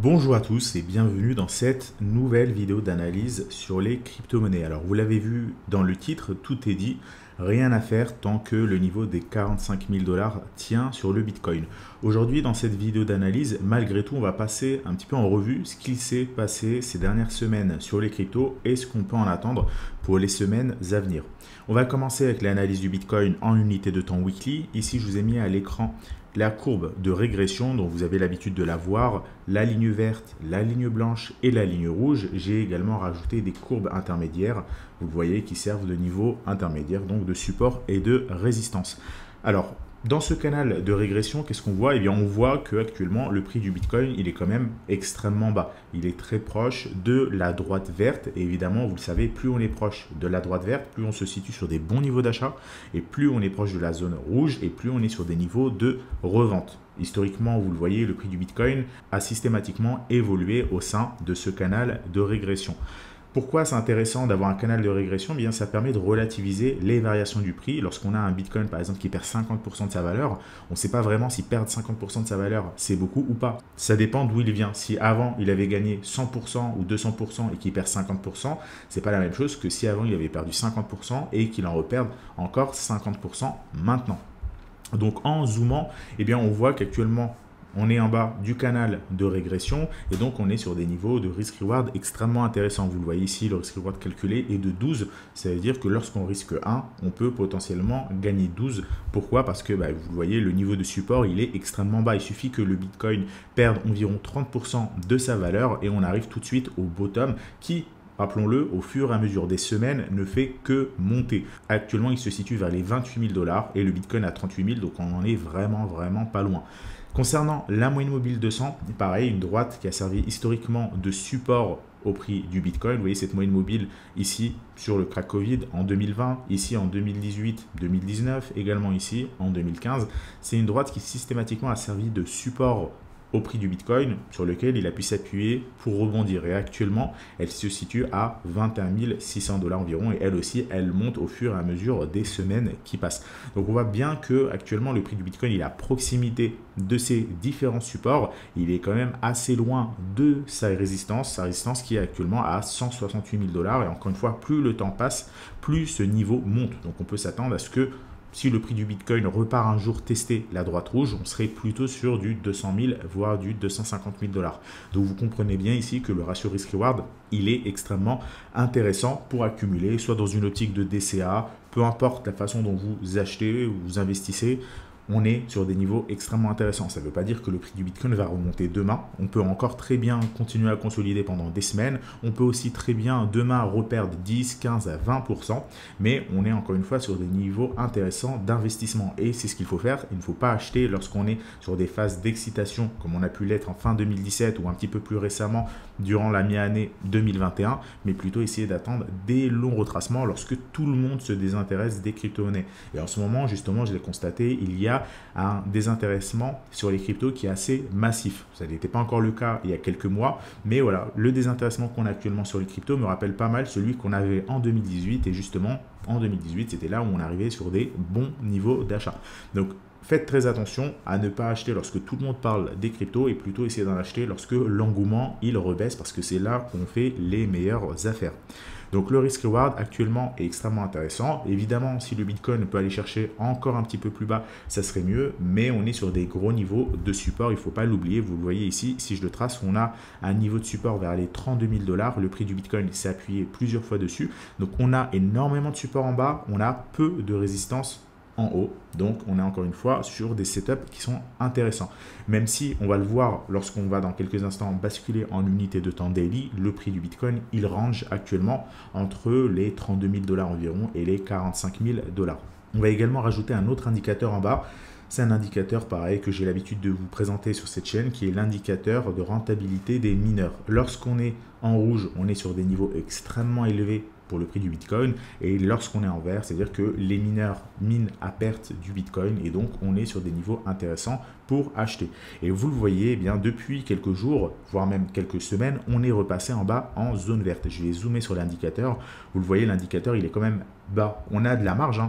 Bonjour à tous et bienvenue dans cette nouvelle vidéo d'analyse sur les crypto-monnaies. Alors vous l'avez vu dans le titre, tout est dit, rien à faire tant que le niveau des 45 000 $ tient sur le Bitcoin. Aujourd'hui dans cette vidéo d'analyse, malgré tout on va passer un petit peu en revue ce qu'il s'est passé ces dernières semaines sur les cryptos et ce qu'on peut en attendre pour les semaines à venir. On va commencer avec l'analyse du Bitcoin en unité de temps weekly. Ici je vous ai mis à l'écran la courbe de régression dont vous avez l'habitude de la voir, la ligne verte, la ligne blanche et la ligne rouge. J'ai également rajouté des courbes intermédiaires, vous le voyez, qui servent de niveau intermédiaire, donc de support et de résistance. Alors, dans ce canal de régression, qu'est-ce qu'on voit? Eh bien, on voit qu'actuellement, le prix du Bitcoin, il est quand même extrêmement bas. Il est très proche de la droite verte. Et évidemment, vous le savez, plus on est proche de la droite verte, plus on se situe sur des bons niveaux d'achat. Et plus on est proche de la zone rouge et plus on est sur des niveaux de revente. Historiquement, vous le voyez, le prix du Bitcoin a systématiquement évolué au sein de ce canal de régression. Pourquoi c'est intéressant d'avoir un canal de régression? Bien, ça permet de relativiser les variations du prix. Lorsqu'on a un Bitcoin, par exemple, qui perd 50% de sa valeur, on ne sait pas vraiment si perdre 50% de sa valeur, c'est beaucoup ou pas. Ça dépend d'où il vient. Si avant, il avait gagné 100% ou 200% et qu'il perd 50%, c'est pas la même chose que si avant, il avait perdu 50% et qu'il en reperde encore 50% maintenant. Donc, en zoomant, eh bien, on voit qu'actuellement, on est en bas du canal de régression et donc on est sur des niveaux de risk-reward extrêmement intéressants. Vous le voyez ici, le risk-reward calculé est de 12. Ça veut dire que lorsqu'on risque 1, on peut potentiellement gagner 12. Pourquoi? Parce que vous le voyez, le niveau de support, il est extrêmement bas. Il suffit que le Bitcoin perde environ 30% de sa valeur et on arrive tout de suite au bottom qui, rappelons-le, au fur et à mesure des semaines, ne fait que monter. Actuellement, il se situe vers les 28 000 $ et le Bitcoin à 38 000, donc on en est vraiment pas loin. Concernant la moyenne mobile 200, pareil, une droite qui a servi historiquement de support au prix du Bitcoin. Vous voyez cette moyenne mobile ici sur le crack Covid en 2020, ici en 2018, 2019, également ici en 2015. C'est une droite qui systématiquement a servi de support au prix du Bitcoin sur lequel il a pu s'appuyer pour rebondir. Et actuellement, elle se situe à 21 600 $ environ et elle aussi, elle monte au fur et à mesure des semaines qui passent. Donc on voit bien que actuellement le prix du Bitcoin, il est à proximité de ces différents supports. Il est quand même assez loin de sa résistance qui est actuellement à 168 000 $ et encore une fois, plus le temps passe, plus ce niveau monte. Donc on peut s'attendre à ce que si le prix du Bitcoin repart un jour tester la droite rouge, on serait plutôt sur du 200 000, voire du 250 000 $. Donc vous comprenez bien ici que le ratio risk-reward, il est extrêmement intéressant pour accumuler, soit dans une optique de DCA, peu importe la façon dont vous achetez ou vous investissez, on est sur des niveaux extrêmement intéressants. Ça ne veut pas dire que le prix du Bitcoin va remonter demain. On peut encore très bien continuer à consolider pendant des semaines. On peut aussi très bien demain reperdre 10, 15 à 20%. Mais on est encore une fois sur des niveaux intéressants d'investissement. Et c'est ce qu'il faut faire. Il ne faut pas acheter lorsqu'on est sur des phases d'excitation, comme on a pu l'être en fin 2017 ou un petit peu plus récemment durant la mi-année 2021. Mais plutôt essayer d'attendre des longs retracements lorsque tout le monde se désintéresse des crypto-monnaies. Et en ce moment, justement, je l'ai constaté, il y a un désintéressement sur les cryptos qui est assez massif. Ça n'était pas encore le cas il y a quelques mois, mais voilà, le désintéressement qu'on a actuellement sur les cryptos me rappelle pas mal celui qu'on avait en 2018 et justement en 2018 c'était là où on arrivait sur des bons niveaux d'achat. Donc faites très attention à ne pas acheter lorsque tout le monde parle des cryptos et plutôt essayer d'en acheter lorsque l'engouement il rebaisse parce que c'est là qu'on fait les meilleures affaires. Donc le risk reward actuellement est extrêmement intéressant. Évidemment, si le Bitcoin peut aller chercher encore un petit peu plus bas, ça serait mieux, mais on est sur des gros niveaux de support, il ne faut pas l'oublier. Vous le voyez ici, si je le trace, on a un niveau de support vers les 32 000 $. Le prix du Bitcoin s'est appuyé plusieurs fois dessus. Donc on a énormément de support en bas, on a peu de résistance en haut. Donc on est encore une fois sur des setups qui sont intéressants. Même si on va le voir lorsqu'on va dans quelques instants basculer en unité de temps daily, le prix du Bitcoin, il range actuellement entre les 32 000 $ environ et les 45 000 $. On va également rajouter un autre indicateur en bas. C'est un indicateur pareil que j'ai l'habitude de vous présenter sur cette chaîne qui est l'indicateur de rentabilité des mineurs. Lorsqu'on est en rouge, on est sur des niveaux extrêmement élevés pour le prix du Bitcoin et lorsqu'on est en vert, c'est-à-dire que les mineurs minent à perte du Bitcoin et donc on est sur des niveaux intéressants pour acheter. Et vous le voyez, eh bien depuis quelques jours, voire même quelques semaines, on est repassé en bas en zone verte. Je vais zoomer sur l'indicateur. Vous le voyez, l'indicateur il est quand même bas. On a de la marge,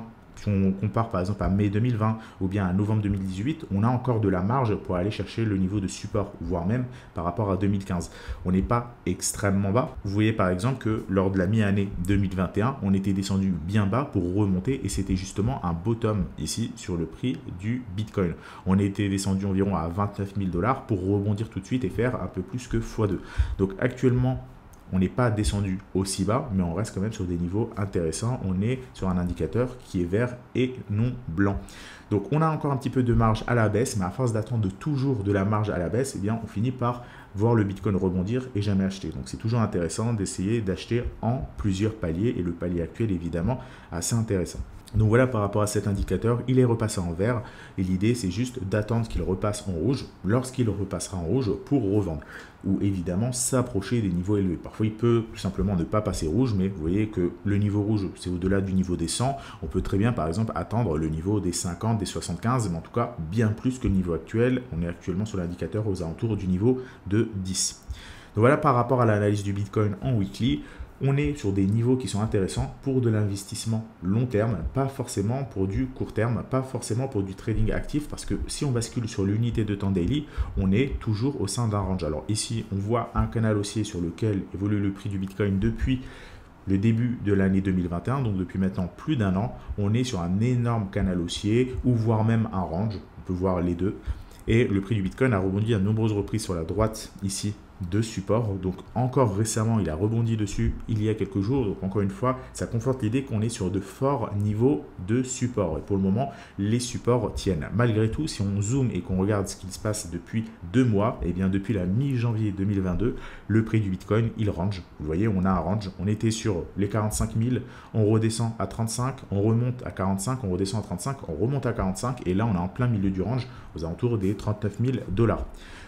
Si on compare par exemple à mai 2020 ou bien à novembre 2018, on a encore de la marge pour aller chercher le niveau de support, voire même par rapport à 2015. On n'est pas extrêmement bas. Vous voyez par exemple que lors de la mi-année 2021, on était descendu bien bas pour remonter et c'était justement un bottom ici sur le prix du Bitcoin. On était descendu environ à 29 000 $ pour rebondir tout de suite et faire un peu plus que x2. Donc actuellement, on n'est pas descendu aussi bas, mais on reste quand même sur des niveaux intéressants. On est sur un indicateur qui est vert et non blanc. Donc on a encore un petit peu de marge à la baisse, mais à force d'attendre toujours de la marge à la baisse, eh bien, on finit par voir le Bitcoin rebondir et jamais acheter. Donc c'est toujours intéressant d'essayer d'acheter en plusieurs paliers et le palier actuel évidemment assez intéressant. Donc voilà par rapport à cet indicateur, il est repassé en vert et l'idée c'est juste d'attendre qu'il repasse en rouge lorsqu'il repassera en rouge pour revendre ou évidemment s'approcher des niveaux élevés. Parfois il peut tout simplement ne pas passer rouge, mais vous voyez que le niveau rouge c'est au-delà du niveau des 100. On peut très bien par exemple attendre le niveau des 50, des 75, mais en tout cas bien plus que le niveau actuel. On est actuellement sur l'indicateur aux alentours du niveau de 10. Donc voilà par rapport à l'analyse du Bitcoin en weekly. On est sur des niveaux qui sont intéressants pour de l'investissement long terme, pas forcément pour du court terme, pas forcément pour du trading actif, parce que si on bascule sur l'unité de temps daily, on est toujours au sein d'un range. Alors ici, on voit un canal haussier sur lequel évolue le prix du Bitcoin depuis le début de l'année 2021, donc depuis maintenant plus d'un an. On est sur un énorme canal haussier, ou voire même un range, on peut voir les deux. Et le prix du Bitcoin a rebondi à de nombreuses reprises sur la droite ici de support. Donc encore récemment, il a rebondi dessus il y a quelques jours. Donc encore une fois, ça conforte l'idée qu'on est sur de forts niveaux de support. Et pour le moment, les supports tiennent. Malgré tout, si on zoome et qu'on regarde ce qui se passe depuis 2 mois, et bien depuis la mi-janvier 2022, le prix du Bitcoin, il range. Vous voyez, on a un range. On était sur les 45 000, on redescend à 35, on remonte à 45, on redescend à 35, on remonte à 45. Et là, on est en plein milieu du range, aux alentours des 39 000 $.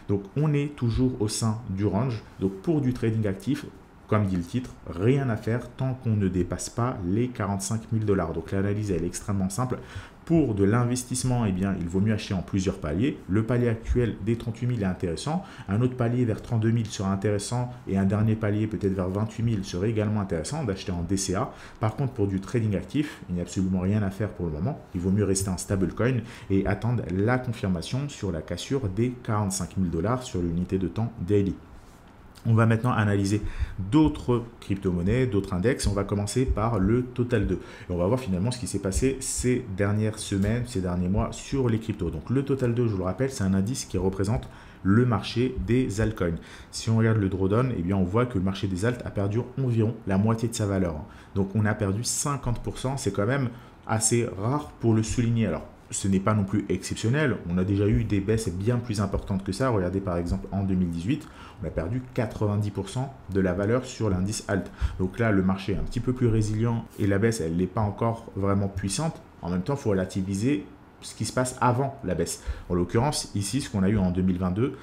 Donc on est toujours au sein du range. Donc pour du trading actif, comme dit le titre, rien à faire tant qu'on ne dépasse pas les 45 000 $. Donc l'analyse elle est extrêmement simple. Pour de l'investissement, eh bien, il vaut mieux acheter en plusieurs paliers. Le palier actuel des 38 000 est intéressant. Un autre palier vers 32 000 serait intéressant. Et un dernier palier peut-être vers 28 000 serait également intéressant d'acheter en DCA. Par contre, pour du trading actif, il n'y a absolument rien à faire pour le moment. Il vaut mieux rester en stablecoin et attendre la confirmation sur la cassure des 45 000 $ sur l'unité de temps daily. On va maintenant analyser d'autres crypto-monnaies, d'autres index. On va commencer par le Total 2. Et on va voir finalement ce qui s'est passé ces dernières semaines, ces derniers mois sur les cryptos. Donc le Total 2, je vous le rappelle, c'est un indice qui représente le marché des altcoins. Si on regarde le drawdown, eh bien on voit que le marché des alts a perdu environ la moitié de sa valeur. Donc on a perdu 50%. C'est quand même assez rare pour le souligner. Alors, ce n'est pas non plus exceptionnel. On a déjà eu des baisses bien plus importantes que ça. Regardez par exemple en 2018, on a perdu 90% de la valeur sur l'indice alt. Donc là, le marché est un petit peu plus résilient et la baisse, elle n'est pas encore vraiment puissante. En même temps, il faut relativiser ce qui se passe avant la baisse. En l'occurrence, ici, ce qu'on a eu en 2022,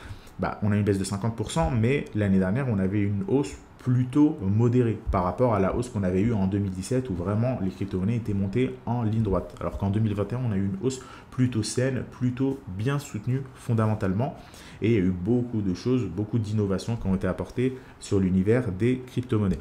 on a une baisse de 50%, mais l'année dernière, on avait une hausse plutôt modérée par rapport à la hausse qu'on avait eue en 2017 où vraiment les crypto-monnaies étaient montées en ligne droite. Alors qu'en 2021, on a eu une hausse plutôt saine, plutôt bien soutenue fondamentalement. Et il y a eu beaucoup de choses, beaucoup d'innovations qui ont été apportées sur l'univers des crypto-monnaies.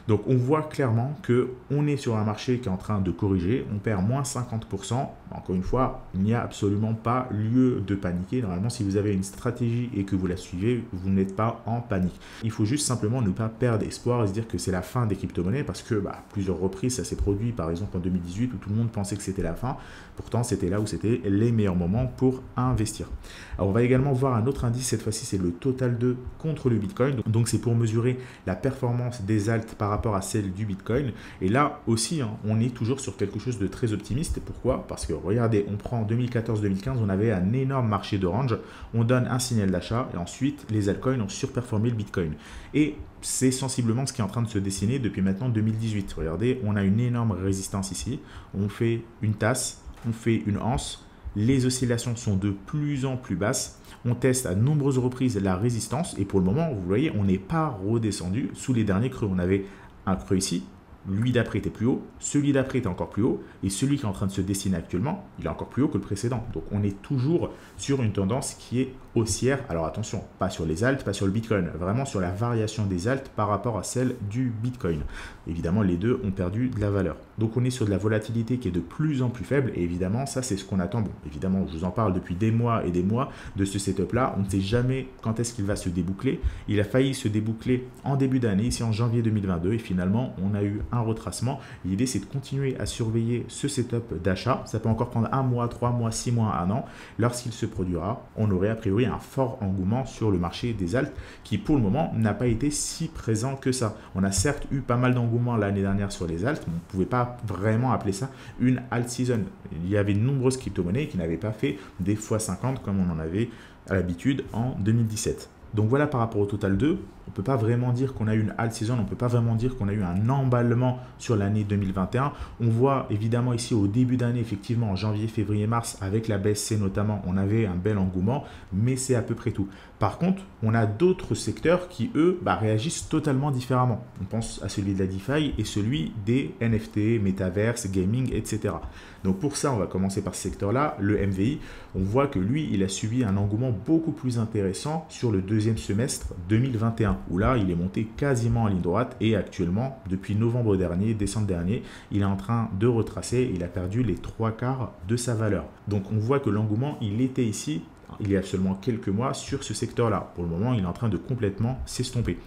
Donc on voit clairement qu'on est sur un marché qui est en train de corriger, on perd moins 50%. Encore une fois, il n'y a absolument pas lieu de paniquer. Normalement, si vous avez une stratégie et que vous la suivez, vous n'êtes pas en panique. Il faut juste simplement ne pas perdre espoir et se dire que c'est la fin des crypto-monnaies parce que plusieurs reprises, ça s'est produit par exemple en 2018 où tout le monde pensait que c'était la fin. Pourtant, c'était là où c'était les meilleurs moments pour investir. Alors, on va également voir un autre indice, cette fois-ci, c'est le Total 2 contre le Bitcoin. Donc, c'est pour mesurer la performance des alts par rapport à celle du Bitcoin. Et là aussi, on est toujours sur quelque chose de très optimiste. Pourquoi? Parce que regardez, on prend en 2014-2015, on avait un énorme marché de range. On donne un signal d'achat et ensuite, les altcoins ont surperformé le Bitcoin. Et c'est sensiblement ce qui est en train de se dessiner depuis maintenant 2018. Regardez, on a une énorme résistance ici. On fait une tasse, on fait une anse. Les oscillations sont de plus en plus basses. On teste à de nombreuses reprises la résistance. Et pour le moment, vous voyez, on n'est pas redescendu sous les derniers creux. On avait un creux ici. Lui d'après était plus haut, celui d'après était encore plus haut, et celui qui est en train de se dessiner actuellement, il est encore plus haut que le précédent. Donc on est toujours sur une tendance qui est haussière. Alors attention, pas sur les alts, pas sur le Bitcoin, vraiment sur la variation des alts par rapport à celle du Bitcoin. Évidemment, les deux ont perdu de la valeur. Donc on est sur de la volatilité qui est de plus en plus faible et évidemment, ça c'est ce qu'on attend. Bon, évidemment, je vous en parle depuis des mois et des mois de ce setup-là. On ne sait jamais quand est-ce qu'il va se déboucler. Il a failli se déboucler en début d'année, ici en janvier 2022 et finalement, on a eu un retracement. L'idée, c'est de continuer à surveiller ce setup d'achat. Ça peut encore prendre 1 mois, 3 mois, 6 mois, 1 an. Lorsqu'il se produira, on aurait a priori un fort engouement sur le marché des alts qui pour le moment n'a pas été si présent que ça. On a certes eu pas mal d'engouement l'année dernière sur les alts, mais on ne pouvait pas vraiment appeler ça une alt season. Il y avait de nombreuses crypto-monnaies qui n'avaient pas fait des x50 comme on en avait à l'habitude en 2017. Donc voilà par rapport au Total 2, on ne peut pas vraiment dire qu'on a eu une alt season, on ne peut pas vraiment dire qu'on a eu un emballement sur l'année 2021. On voit évidemment ici au début d'année, effectivement en janvier, février, mars, avec la BSC notamment, on avait un bel engouement, mais c'est à peu près tout. Par contre, on a d'autres secteurs qui, eux, réagissent totalement différemment. On pense à celui de la DeFi et celui des NFT, Metaverse, Gaming, etc. Donc pour ça, on va commencer par ce secteur-là, le MVI. On voit que lui, il a subi un engouement beaucoup plus intéressant sur le deuxième semestre 2021, où là, il est monté quasiment en ligne droite et actuellement, depuis novembre dernier, décembre dernier, il est en train de retracer, il a perdu les 3/4 de sa valeur. Donc on voit que l'engouement, il était ici il y a seulement quelques mois sur ce secteur-là. Pour le moment, il est en train de complètement s'estomper.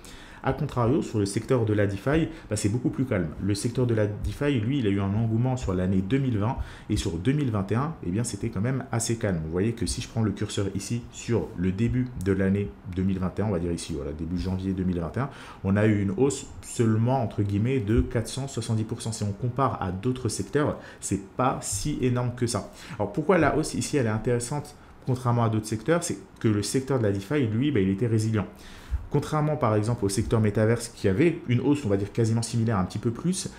A contrario, sur le secteur de la DeFi, c'est beaucoup plus calme. Le secteur de la DeFi, lui, il a eu un engouement sur l'année 2020 et sur 2021, eh bien, c'était quand même assez calme. Vous voyez que si je prends le curseur ici sur le début de l'année 2021, on va dire ici, voilà, début janvier 2021, on a eu une hausse seulement, entre guillemets, de 470%. Si on compare à d'autres secteurs, c'est pas si énorme que ça. Alors, pourquoi la hausse ici, elle est intéressante contrairement à d'autres secteurs, c'est que le secteur de la DeFi, lui, il était résilient. Contrairement par exemple au secteur Metaverse qui avait une hausse, on va dire quasiment similaire, un petit peu plus,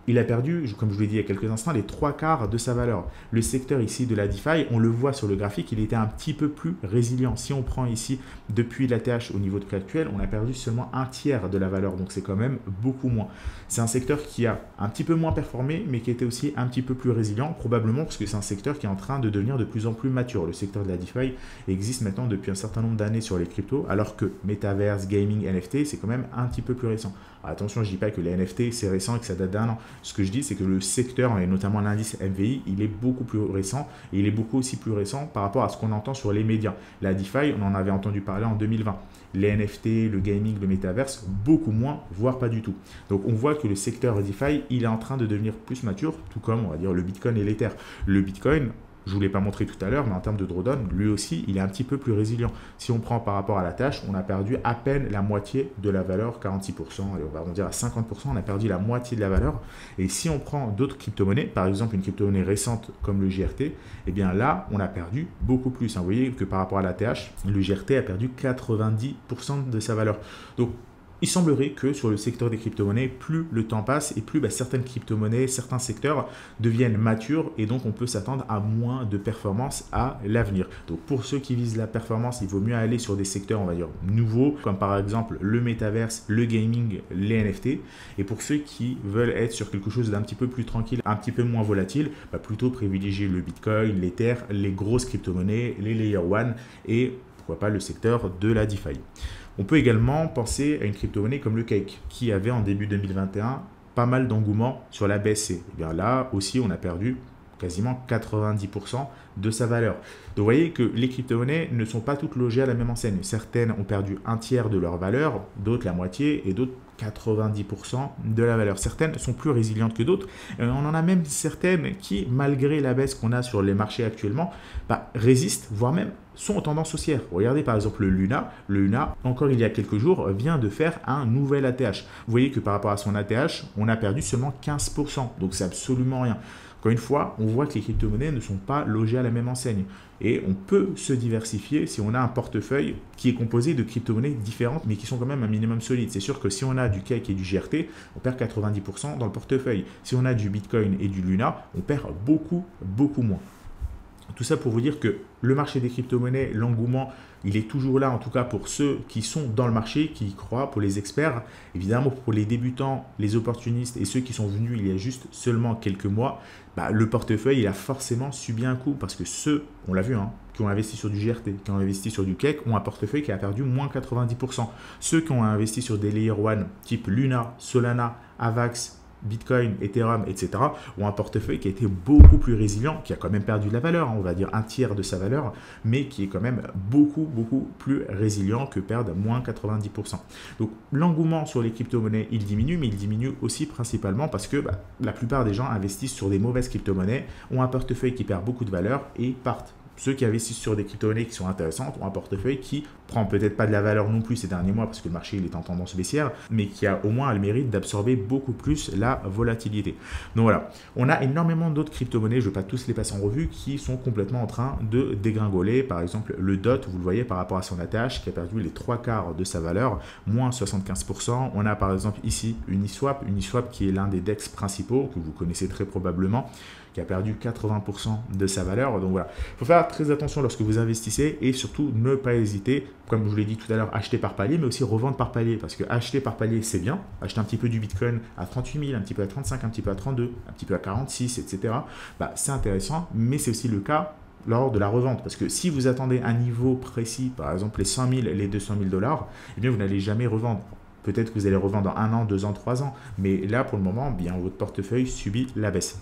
il a perdu, comme je vous l'ai dit il y a quelques instants, les 3/4 de sa valeur. Le secteur ici de la DeFi, on le voit sur le graphique, il était un petit peu plus résilient. Si on prend ici depuis l'ATH au niveau de prix actuel, on a perdu seulement 1/3 de la valeur, donc c'est quand même beaucoup moins. C'est un secteur qui a un petit peu moins performé, mais qui était aussi un petit peu plus résilient, probablement parce que c'est un secteur qui est en train de devenir de plus en plus mature. Le secteur de la DeFi existe maintenant depuis un certain nombre d'années sur les cryptos, alors que Metaverse, Gaming, NFT, c'est quand même un petit peu plus récent. Alors attention, je ne dis pas que les NFT, c'est récent et que ça date d'1 an. Ce que je dis, c'est que le secteur, et notamment l'indice MVI, il est beaucoup plus récent et il est beaucoup aussi plus récent par rapport à ce qu'on entend sur les médias. La DeFi, on en avait entendu parler en 2020. Les NFT, le gaming, le Metaverse, beaucoup moins, voire pas du tout. Donc on voit que le secteur DeFi, il est en train de devenir plus mature, tout comme, on va dire, le Bitcoin et l'Ether. Le Bitcoin, je ne vous l'ai pas montré tout à l'heure, mais en termes de drawdown, lui aussi, il est un petit peu plus résilient. Si on prend par rapport à la tâche, on a perdu à peine la moitié de la valeur, 46%, et on va arrondir à 50%, on a perdu la moitié de la valeur. Et si on prend d'autres crypto-monnaies, par exemple une crypto-monnaie récente comme le JRT, eh bien là, on a perdu beaucoup plus. Vous voyez que par rapport à la TH, le JRT a perdu 90% de sa valeur. Donc, il semblerait que sur le secteur des crypto-monnaies, plus le temps passe et plus certaines crypto-monnaies, certains secteurs deviennent matures et donc on peut s'attendre à moins de performance à l'avenir. Donc pour ceux qui visent la performance, il vaut mieux aller sur des secteurs, on va dire, nouveaux, comme par exemple le Metaverse, le gaming, les NFT. Et pour ceux qui veulent être sur quelque chose d'un petit peu plus tranquille, un petit peu moins volatile, plutôt privilégier le Bitcoin, l'Ether, les grosses crypto-monnaies, les Layer 1 et pourquoi pas le secteur de la DeFi. On peut également penser à une crypto-monnaie comme le Cake, qui avait en début 2021 pas mal d'engouement sur la BSC. Et bien là aussi, on a perdu quasiment 90% de sa valeur. Donc vous voyez que les crypto-monnaies ne sont pas toutes logées à la même enseigne. Certaines ont perdu 1/3 de leur valeur, d'autres la moitié et d'autres 90% de la valeur. Certaines sont plus résilientes que d'autres. On en a même certaines qui, malgré la baisse qu'on a sur les marchés actuellement, résistent, voire même sont en tendance haussière. Regardez par exemple le Luna. Le Luna, encore il y a quelques jours, vient de faire un nouvel ATH. Vous voyez que par rapport à son ATH, on a perdu seulement 15%. Donc c'est absolument rien. Encore une fois, on voit que les crypto-monnaies ne sont pas logées à la même enseigne. Et on peut se diversifier si on a un portefeuille qui est composé de crypto-monnaies différentes, mais qui sont quand même un minimum solide. C'est sûr que si on a du Cake et du GRT, on perd 90% dans le portefeuille. Si on a du Bitcoin et du Luna, on perd beaucoup, beaucoup moins. Tout ça pour vous dire que le marché des crypto-monnaies, l'engouement, il est toujours là, en tout cas pour ceux qui sont dans le marché, qui y croient, pour les experts. Évidemment, pour les débutants, les opportunistes et ceux qui sont venus il y a juste seulement quelques mois, le portefeuille, il a forcément subi un coup parce que ceux, on l'a vu, hein, qui ont investi sur du GRT, qui ont investi sur du Cake, ont un portefeuille qui a perdu moins 90%. Ceux qui ont investi sur des Layer 1 type Luna, Solana, Avax, Bitcoin, Ethereum, etc. ont un portefeuille qui a été beaucoup plus résilient, qui a quand même perdu de la valeur, hein, on va dire un tiers de sa valeur, mais qui est quand même beaucoup plus résilient que perdre moins 90%. Donc l'engouement sur les crypto-monnaies, il diminue, mais il diminue aussi principalement parce que la plupart des gens investissent sur des mauvaises crypto-monnaies, ont un portefeuille qui perd beaucoup de valeur et partent. Ceux qui investissent sur des crypto-monnaies qui sont intéressantes ont un portefeuille qui prend peut-être pas de la valeur non plus ces derniers mois parce que le marché il est en tendance baissière, mais qui a au moins le mérite d'absorber beaucoup plus la volatilité. Donc voilà, on a énormément d'autres crypto-monnaies, je ne vais pas tous les passer en revue, qui sont complètement en train de dégringoler. Par exemple, le DOT, vous le voyez par rapport à son ATH, qui a perdu les 3/4 de sa valeur, moins 75%. On a par exemple ici Uniswap qui est l'un des DEX principaux, que vous connaissez très probablement, qui a perdu 80% de sa valeur. Donc voilà, il faut faire très attention lorsque vous investissez et surtout ne pas hésiter, comme je vous l'ai dit tout à l'heure, acheter par palier, mais aussi revendre par palier, parce que acheter par palier, c'est bien. Acheter un petit peu du Bitcoin à 38 000, un petit peu à 35, un petit peu à 32, un petit peu à 46, etc. C'est intéressant, mais c'est aussi le cas lors de la revente, parce que si vous attendez un niveau précis, par exemple les 100 000, les 200 000 $, eh bien vous n'allez jamais revendre. Peut-être que vous allez revendre dans 1 an, 2 ans, 3 ans, mais là pour le moment, bien votre portefeuille subit la baisse.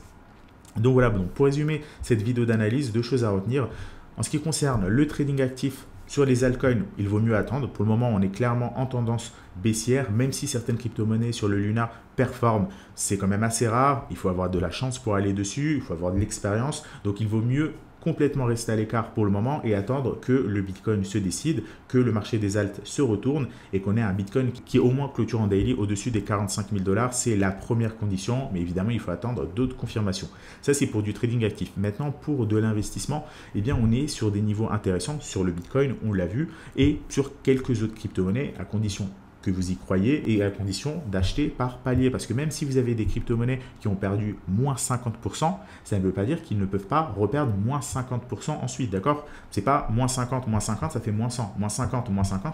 Donc voilà, donc pour résumer cette vidéo d'analyse, 2 choses à retenir. En ce qui concerne le trading actif sur les altcoins, il vaut mieux attendre. Pour le moment, on est clairement en tendance baissière, même si certaines crypto-monnaies sur le Luna performent. C'est quand même assez rare. Il faut avoir de la chance pour aller dessus, il faut avoir de l'expérience. Donc il vaut mieux complètement rester à l'écart pour le moment et attendre que le Bitcoin se décide, que le marché des alts se retourne et qu'on ait un Bitcoin qui au moins clôture en daily au-dessus des 45 000 $. C'est la première condition, mais évidemment, il faut attendre d'autres confirmations. Ça, c'est pour du trading actif. Maintenant, pour de l'investissement, eh bien, on est sur des niveaux intéressants sur le Bitcoin, on l'a vu, et sur quelques autres crypto-monnaies à condition que vous y croyez et à condition d'acheter par palier. Parce que même si vous avez des crypto-monnaies qui ont perdu moins 50%, ça ne veut pas dire qu'ils ne peuvent pas reperdre moins 50% ensuite, d'accord? C'est pas moins 50, ça fait moins 100. Moins 50,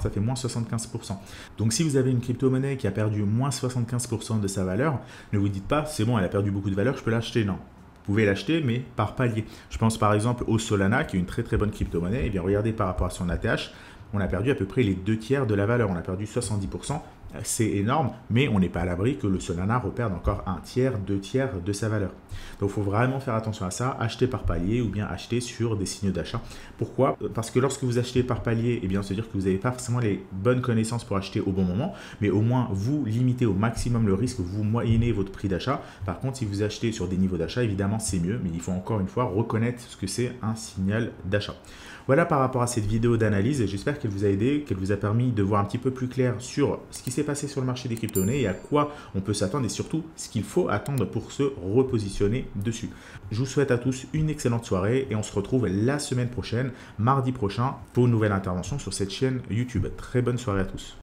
ça fait moins 75%. Donc si vous avez une crypto-monnaie qui a perdu moins 75% de sa valeur, ne vous dites pas, c'est bon, elle a perdu beaucoup de valeur, je peux l'acheter. Non. Vous pouvez l'acheter, mais par palier. Je pense par exemple au Solana, qui est une très très bonne crypto-monnaie. Et bien regardez par rapport à son ATH, on a perdu à peu près les 2/3 de la valeur. On a perdu 70%. C'est énorme, mais on n'est pas à l'abri que le Solana reperde encore 1/3, 2/3 de sa valeur. Donc il faut vraiment faire attention à ça, acheter par palier ou bien acheter sur des signaux d'achat. Pourquoi? Parce que lorsque vous achetez par palier, eh bien, c'est-à-dire que vous n'avez pas forcément les bonnes connaissances pour acheter au bon moment, mais au moins vous limitez au maximum le risque, vous moyennez votre prix d'achat. Par contre, si vous achetez sur des niveaux d'achat, évidemment c'est mieux, mais il faut encore une fois reconnaître ce que c'est un signal d'achat. Voilà par rapport à cette vidéo d'analyse et j'espère qu'elle vous a aidé, qu'elle vous a permis de voir un petit peu plus clair sur ce qui s'est passé sur le marché des crypto-monnaies et à quoi on peut s'attendre et surtout ce qu'il faut attendre pour se repositionner dessus. Je vous souhaite à tous une excellente soirée et on se retrouve la semaine prochaine, mardi prochain, pour une nouvelle intervention sur cette chaîne YouTube. Très bonne soirée à tous.